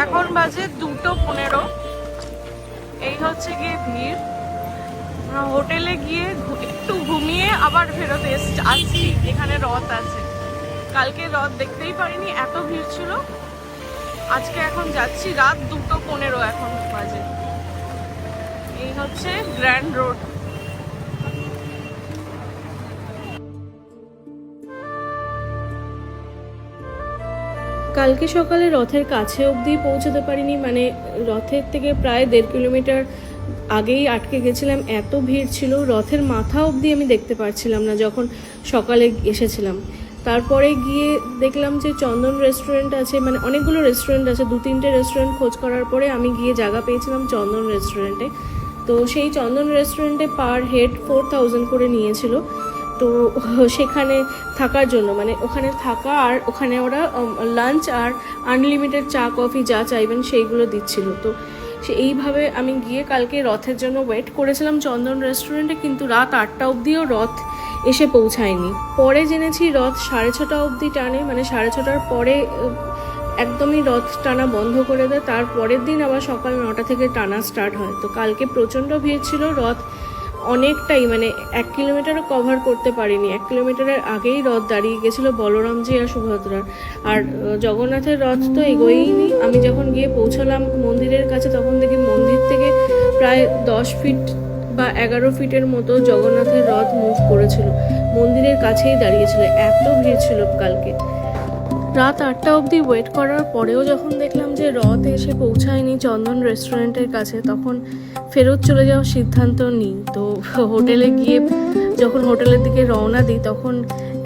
এখন বাজে 2:15। এই হচ্ছে গিয়ে ভিড়। হোটেলে গিয়ে একটু ঘুমিয়ে আবার ফেরত আসছি, এখানে রথ আছে। কালকে রথ দেখতেই পারিনি, এত ভিড় ছিল। আজকে এখন যাচ্ছি, রাত 2:15 এখন বাজে। এই হচ্ছে গ্র্যান্ড রোড। কালকে সকালে রথের কাছে অবধি পৌঁছতে পারিনি, মানে রথের থেকে প্রায় 1.5 কিলোমিটার আগেই আটকে গেছিলাম, এত ভিড় ছিল। রথের মাথা অবধি আমি দেখতে পারছিলাম না যখন সকালে এসেছিলাম। তারপরে গিয়ে দেখলাম যে চন্দন রেস্টুরেন্ট আছে, মানে অনেকগুলো রেস্টুরেন্ট আছে, 2-3টে রেস্টুরেন্ট খোঁজ করার পরে আমি গিয়ে জায়গা পেয়েছিলাম চন্দন রেস্টুরেন্টে। তো সেই চন্দন রেস্টুরেন্টে পার হেড 4000 করে নিয়েছিল। তো সেখানে থাকার জন্য, মানে ওখানে থাকা আর ওখানে ওরা লাঞ্চ আর আনলিমিটেড চা কফি যা চাইবেন সেইগুলো দিচ্ছিল। তো এইভাবে আমি গিয়ে কালকে রথের জন্য ওয়েট করেছিলাম চন্দন রেস্টুরেন্টে, কিন্তু রাত 8টা অবধিও রথ এসে পৌঁছায়নি। পরে জেনেছি রথ 6:30 অবধি টানে, মানে 6:30টার পরে একদমই রথ টানা বন্ধ করে দেয়। তার পরের দিন আবার সকাল 9টা থেকে টানা স্টার্ট হয়। তো কালকে প্রচণ্ড ভিড় ছিল, রথ অনেকটাই, মানে 1 কিলোমিটারও কভার করতে পারিনি। 1 কিলোমিটারের আগেই রথ দাঁড়িয়ে গেছিলো বলরামজি আর সুভদ্রার। আর জগন্নাথের রথ তো এগোয়ইনি। আমি যখন গিয়ে পৌঁছলাম মন্দিরের কাছে, তখন দেখি মন্দির থেকে প্রায় 10 ফিট বা 11 ফিটের মতো জগন্নাথের রথ মুভ করেছিল, মন্দিরের কাছেই দাঁড়িয়েছিল। এত ভিড় ছিল কালকে। রাত 8টা অবধি ওয়েট করার পরেও যখন দেখলাম যে রথ এসে পৌঁছায়নি চন্দন রেস্টুরেন্টের কাছে, তখন ফেরত চলে যাওয়ার সিদ্ধান্ত নিই। তো হোটেলে গিয়ে যখন হোটেলের দিকে রওনা দিই, তখন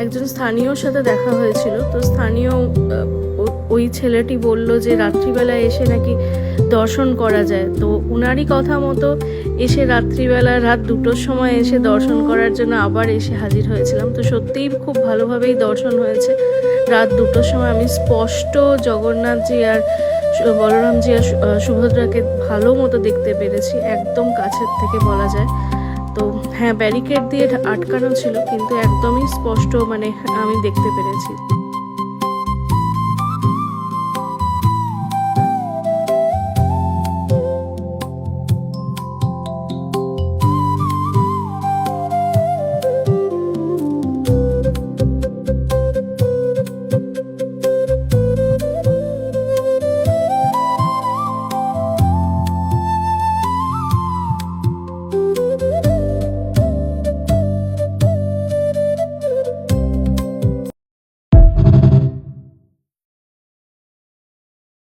একজন স্থানীয়র সাথে দেখা হয়েছিল। তো স্থানীয় ওই ছেলেটি বলল যে রাত্রিবেলা এসে নাকি দর্শন করা যায়। তো উনারই কথা মতো এসে রাত্রিবেলা রাত 2টোর সময় এসে দর্শন করার জন্য আবার এসে হাজির হয়েছিলাম। তো সত্যিই খুব ভালোভাবেই দর্শন হয়েছে। রাত 2টোর সময় আমি স্পষ্ট জগন্নাথজি আর বলরামজি আর সুভদ্রাকে ভালো মতো দেখতে পেরেছি, একদম কাছের থেকে বলা যায়। তো হ্যাঁ, ব্যারিকেড দিয়ে আটকানো ছিল, কিন্তু একদমই স্পষ্ট মানে আমি দেখতে পেরেছি।